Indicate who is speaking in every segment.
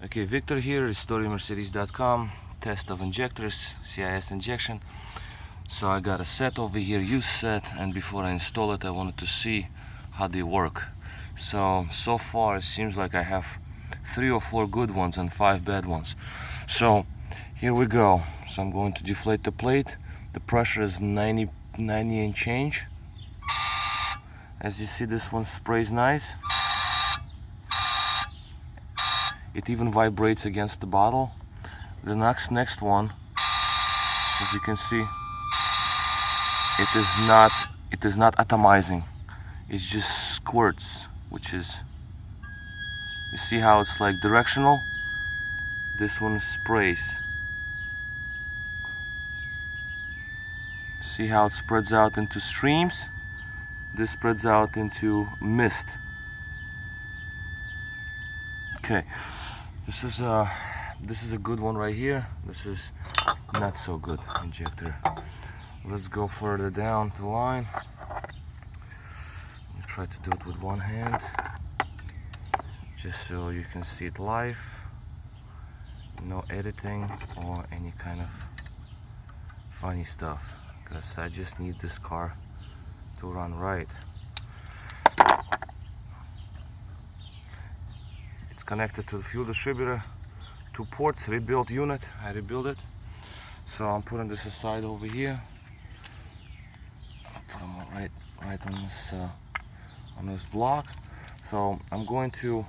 Speaker 1: Okay, Victor here, restoremercedes.com. Test of injectors, CIS injection. So I got a set over here, used set, and before I install it I wanted to see how they work. So far it seems like I have 3 or 4 good ones and 5 bad ones. So here we go. So I'm going to deflate the plate. The pressure is 90 and change. As you see, this one sprays nice. It even vibrates against the bottle. The next one, as you can see, it is not atomizing. It just squirts, which is, you see how it's like directional? This one sprays. See how it spreads out into streams? This spreads out into mist. Okay, this is a good one right here. This is not so good injector. Let's go further down the line. I'll try to do it with one hand, just so you can see it live. No editing or any kind of funny stuff, because I just need this car to run right. It's connected to the fuel distributor, 2 ports, rebuilt unit. I rebuilt it. So I'm putting this aside over here. I'll put them right on this block. So I'm going to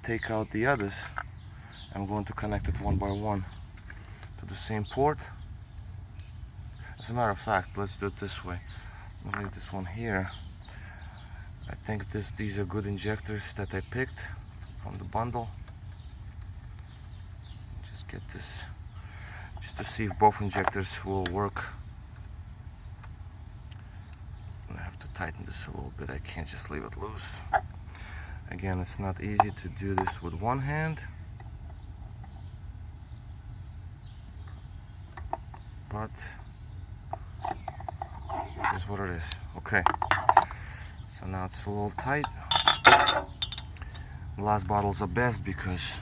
Speaker 1: take out the others. I'm going to connect it one by one to the same port. As a matter of fact, let's do it this way. I'll leave this one here. I think these are good injectors that I picked from the bundle. Just get this, just to see if both injectors will work. I have to tighten this a little bit. I can't just leave it loose. Again, it's not easy to do this with one hand, but it is what it is. Okay, so now it's a little tight. Glass bottles are best because,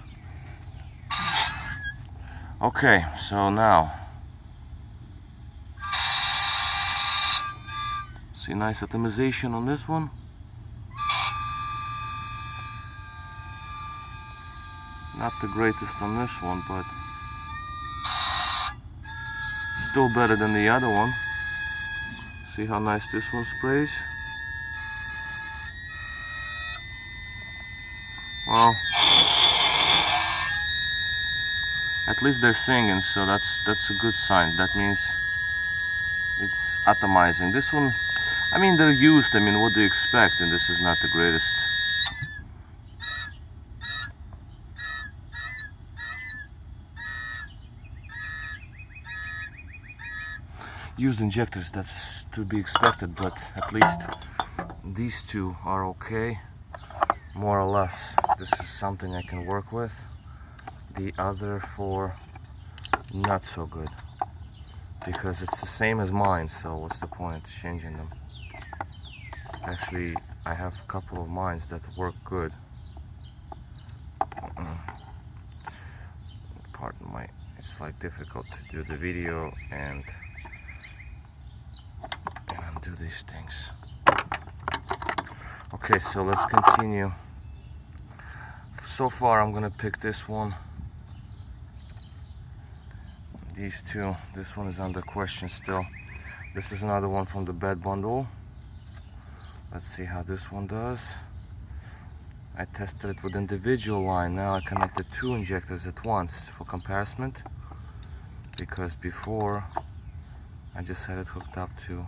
Speaker 1: okay, so now see, nice atomization on this one. Not the greatest on this one, but still better than the other one. See how nice this one sprays? Well, at least they're singing, so that's a good sign. That means it's atomizing. This one, I mean, they're used. I mean, what do you expect? And this is not the greatest. Used injectors, that's to be expected, but at least these two are okay, more or less. This is something I can work with. The other 4, not so good, because it's the same as mine, so what's the point changing them? Actually, I have a couple of mines that work good. Pardon my, it's like difficult to do the video and do these things. Okay, so let's continue. So far I'm gonna pick this one, these 2. This one is under question still. This is another one from the bed bundle. Let's see how this one does. I tested it with individual line. Now I connected 2 injectors at once for comparison, because before I just had it hooked up to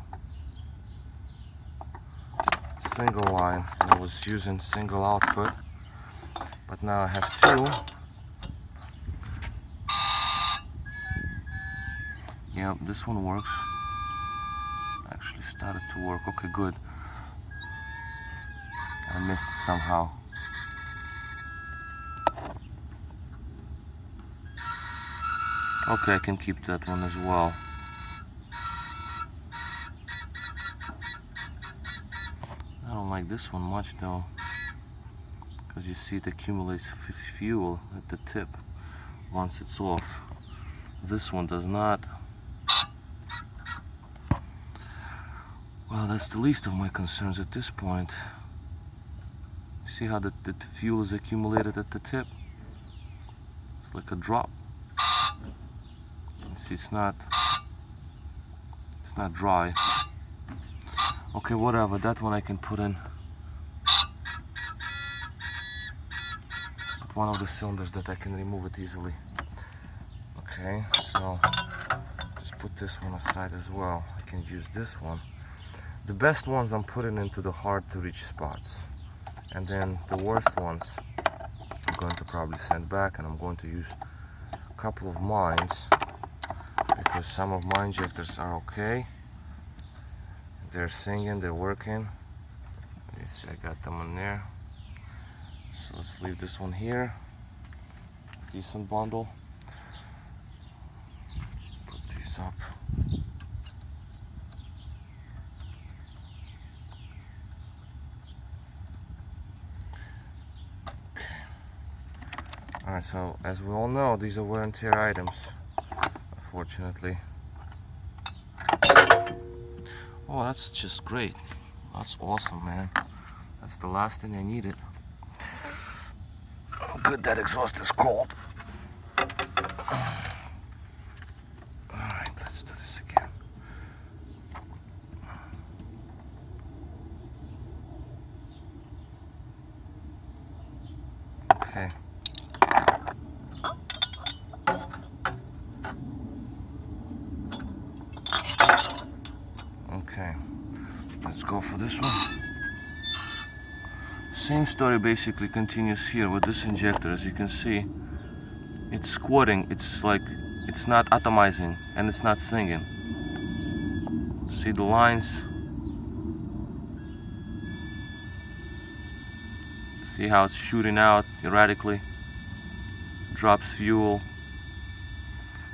Speaker 1: single line and I was using single output, but now I have 2. Yep, this one works. Actually started to work. Okay, good. I missed it somehow. Okay, I can keep that one as well. I don't like this one much though, because you see it accumulates fuel at the tip once it's off. This one does not. Well, that's the least of my concerns at this point. See how the fuel is accumulated at the tip? It's like a drop. You see, it's not dry. Okay, whatever, that one I can put in at one of the cylinders that I can remove it easily. Okay, so just put this one aside as well. I can use this one. The best ones I'm putting into the hard to reach spots, and then the worst ones I'm going to probably send back, and I'm going to use a couple of mines because some of my injectors are okay. They're singing, they're working. You see, I got them in there. So let's leave this one here. Decent bundle. Put these up. Okay. Alright, so as we all know, these are wear and tear items, unfortunately. Oh, that's just great. That's awesome, man. That's the last thing I needed. Good, that exhaust is cold. Alright, let's do this again. Okay. Okay, let's go for this one. Same story basically continues here with this injector. As you can see, it's squirting. It's like, it's not atomizing and it's not singing. See the lines? See how it's shooting out erratically? Drops fuel.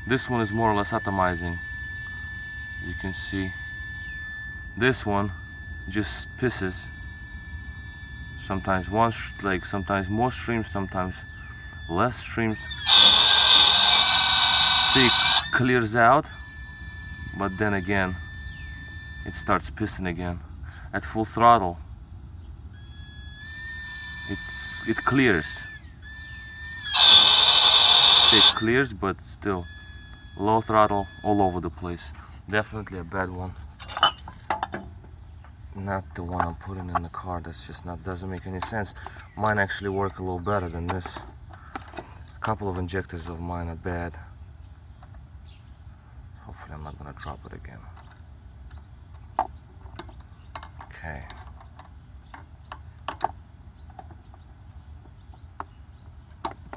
Speaker 1: This one is more or less atomizing. You can see. This one just pisses. Sometimes one, like sometimes more streams, sometimes less streams. See, it clears out, but then again, it starts pissing again. At full throttle, it clears. It clears, but still low throttle all over the place. Definitely a bad one. Not the one I'm putting in the car. That's just not, doesn't make any sense. Mine actually work a little better than this. A couple of injectors of mine are bad. Hopefully I'm not gonna drop it again. Okay.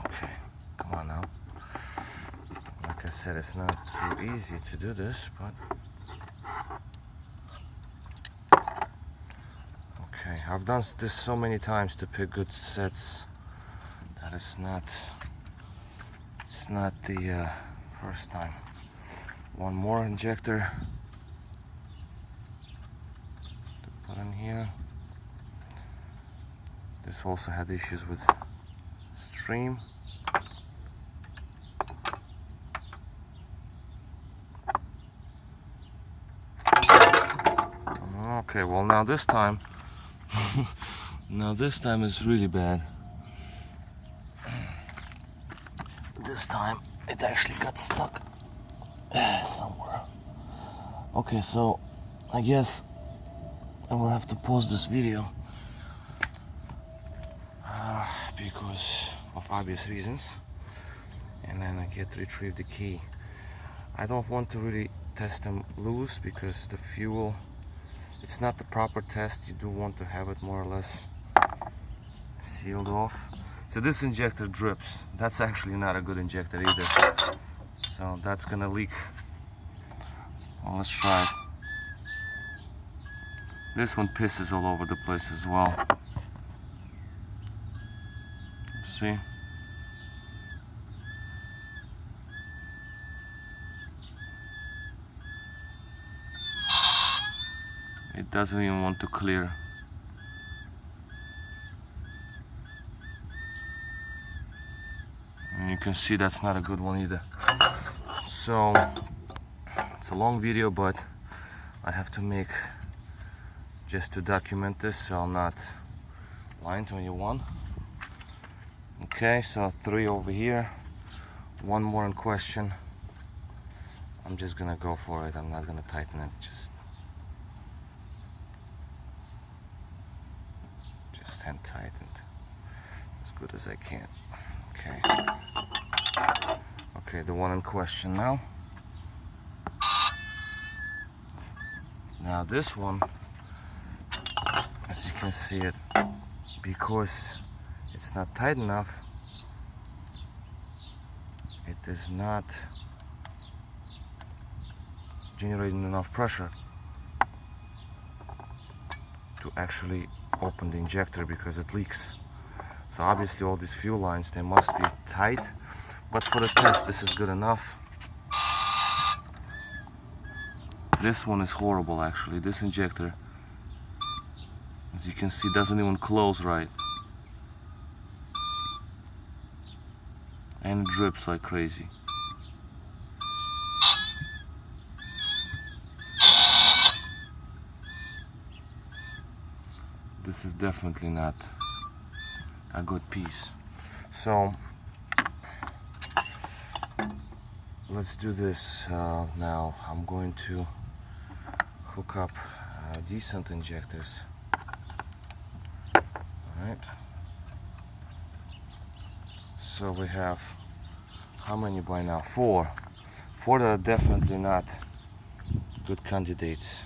Speaker 1: Okay, come on now. Like I said, it's not too easy to do this, but okay, I've done this so many times to pick good sets that it's not the first time. One more injector to put in here. This also had issues with stream. Okay, well now this time now this time is really bad. This time it actually got stuck somewhere. Okay, so I guess I will have to pause this video because of obvious reasons, and then I get to retrieve the key. I don't want to really test them loose because the fuel, it's not the proper test. You do want to have it more or less sealed off. So this injector drips. That's actually not a good injector either. So that's gonna leak. Well, let's try it. This one pisses all over the place as well. See? It doesn't even want to clear. can see that's not a good one either. So it's a long video, but I have to make just to document this, so I'm not lying to anyone. Okay, so 3 over here, 1 more in question. I'm just gonna go for it. I'm not gonna tighten it, just hand tightened as good as I can. Okay, the one in question now. Now this one, as you can see it, because it's not tight enough, it is not generating enough pressure to actually open the injector, because it leaks. So obviously all these fuel lines, they must be tight, but for the test this is good enough. This one is horrible actually. This injector, as you can see, doesn't even close right, and it drips like crazy. This is definitely not a good piece. So let's do this now. I'm going to hook up decent injectors. Alright. So we have, how many by now? 4. 4 that are definitely not good candidates.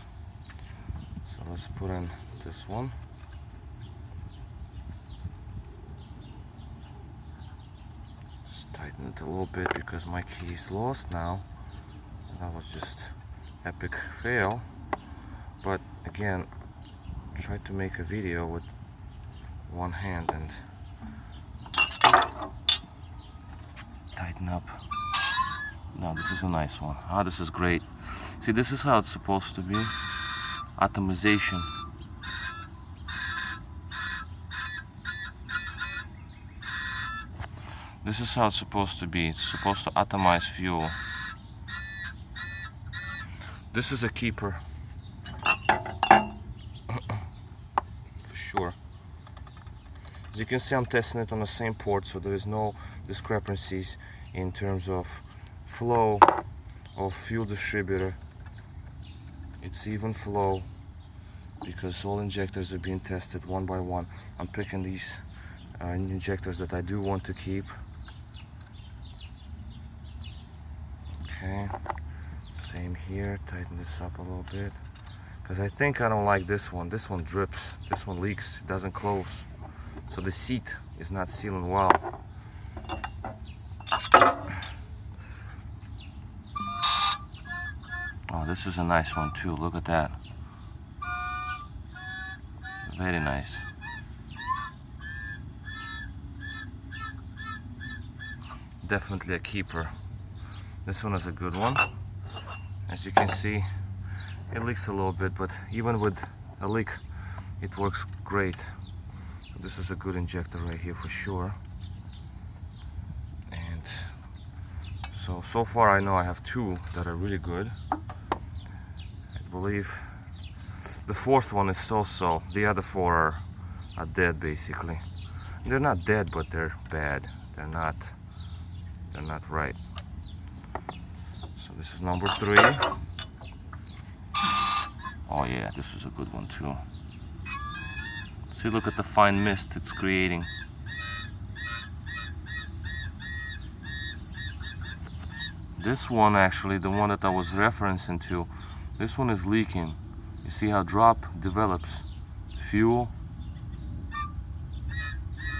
Speaker 1: So let's put in this one. Tighten it a little bit because my key is lost now. That was just epic fail. But again, try to make a video with one hand and tighten up. Now this is a nice one. Ah, this is great. See, this is how it's supposed to be. Atomization. This is how it's supposed to be. It's supposed to atomize fuel. This is a keeper. For sure. As you can see, I'm testing it on the same port, so there is no discrepancies in terms of flow of fuel distributor. It's even flow because all injectors are being tested one by one. I'm picking these injectors that I do want to keep. Okay, same here. Tighten this up a little bit because I think I don't like this one. This one drips, this one leaks, it doesn't close, so the seat is not sealing well. Oh, this is a nice one too. Look at that, very nice. Definitely a keeper. This one is a good one. As you can see, it leaks a little bit, but even with a leak, it works great. This is a good injector right here for sure. And so far I know I have 2 that are really good. I believe the 4th one is so-so. The other 4 are dead basically. They're not dead, but they're bad. They're not right. So this is number 3. Oh yeah, this is a good one too. See, look at the fine mist it's creating. This one actually, the one that I was referencing to, this one is leaking. You see how drop develops? Fuel.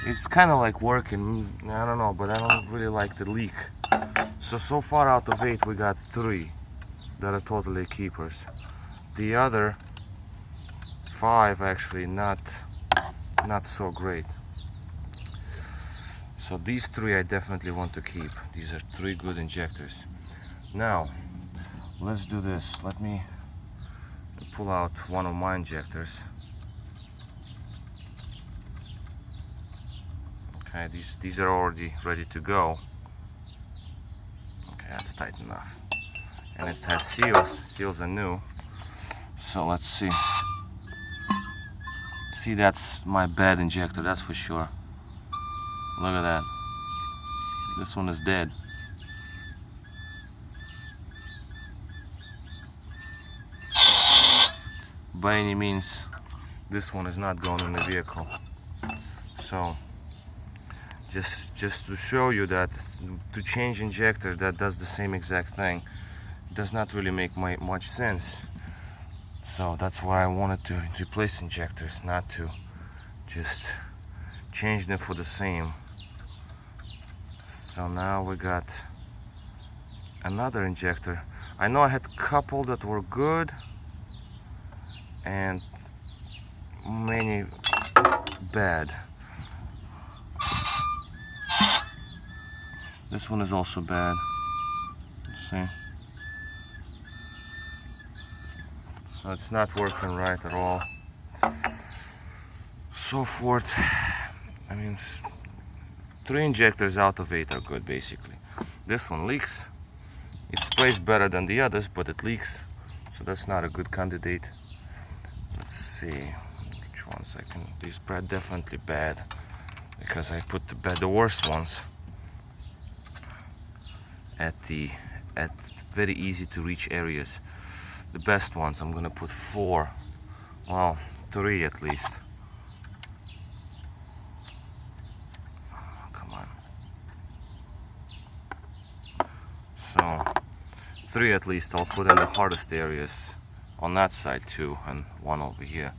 Speaker 1: It's kind of like working, I don't know, but I don't really like the leak. So far out of 8 we got 3 that are totally keepers. The other 5 actually not so great. So these 3 I definitely want to keep. These are 3 good injectors. Now let's do this. Let me pull out one of my injectors. Okay, these are already ready to go. Yeah, it's tight enough. And it has seals. Seals are new. So let's see. See, that's my bad injector, that's for sure. Look at that. This one is dead. By any means, this one is not going in the vehicle. So just to show you that to change injector that does the same exact thing does not really make much sense. So that's why I wanted to replace injectors, not to just change them for the same. So now we got another injector. I know I had a couple that were good and many bad. This one is also bad. Let's see. So it's not working right at all. So forth. I mean, 3 injectors out of 8 are good basically. This one leaks. It sprays better than the others, but it leaks. So that's not a good candidate. Let's see which ones I can. These are definitely bad because I put the worst ones at very easy to reach areas. The best ones I'm gonna put 4, well 3 at least. Come on. So 3 at least I'll put in the hardest areas on that side too, and 1 over here.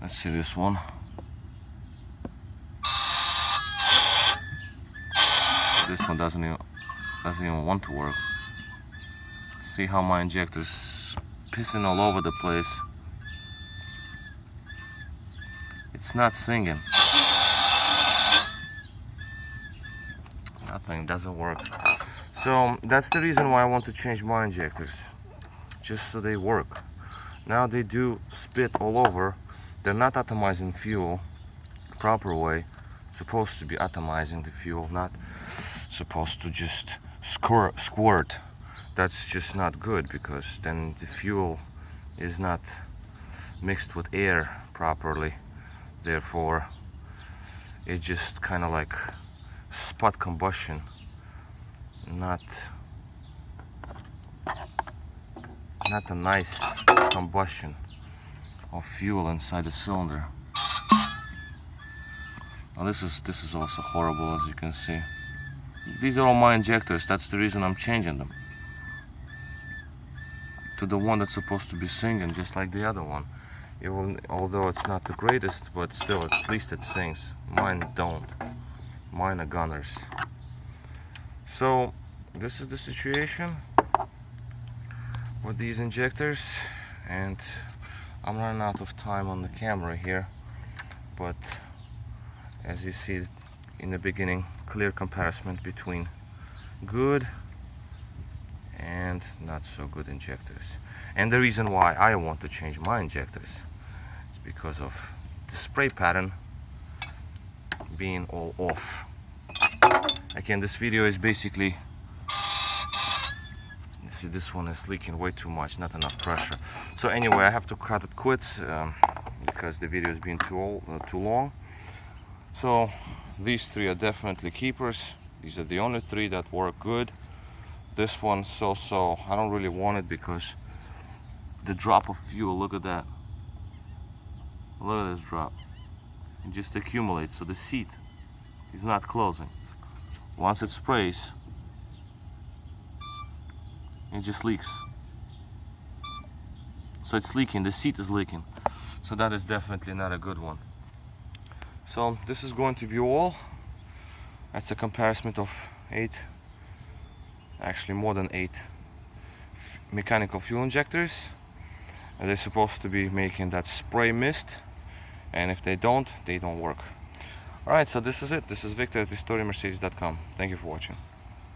Speaker 1: Let's see this one. This one doesn't even want to work. See how my injector's pissing all over the place. It's not singing. Nothing, doesn't work. So that's the reason why I want to change my injectors, just so they work. Now they do spit all over. They're not atomizing fuel proper way. Supposed to be atomizing the fuel, not supposed to just squirt. That's just not good, because then the fuel is not mixed with air properly. Therefore it just kind of like spot combustion, not a nice combustion of fuel inside the cylinder. Now this is also horrible, as you can see. These are all my injectors. That's the reason I'm changing them to the one that's supposed to be singing, just like the other one. It will, although it's not the greatest, but still at least it sings. Mine don't. Mine are gunners. So this is the situation with these injectors, and I'm running out of time on the camera here, but as you see in the beginning, clear comparison between good and not so good injectors. And the reason why I want to change my injectors is because of the spray pattern being all off. Again, this video is basically, you see this one is leaking way too much, not enough pressure. So anyway, I have to cut it quits because the video has been too long. So these 3 are definitely keepers. These are the only 3 that work good. This one so-so. I don't really want it because the drop of fuel, look at that. Look at this drop. It just accumulates, so the seat is not closing. Once it sprays, it just leaks. So it's leaking, the seat is leaking. So that is definitely not a good one. So this is going to be all. That's a comparison of 8, actually more than 8 mechanical fuel injectors. And they're supposed to be making that spray mist, and if they don't work. Alright, so this is it. This is Victor at StoryMercedes.com. Thank you for watching.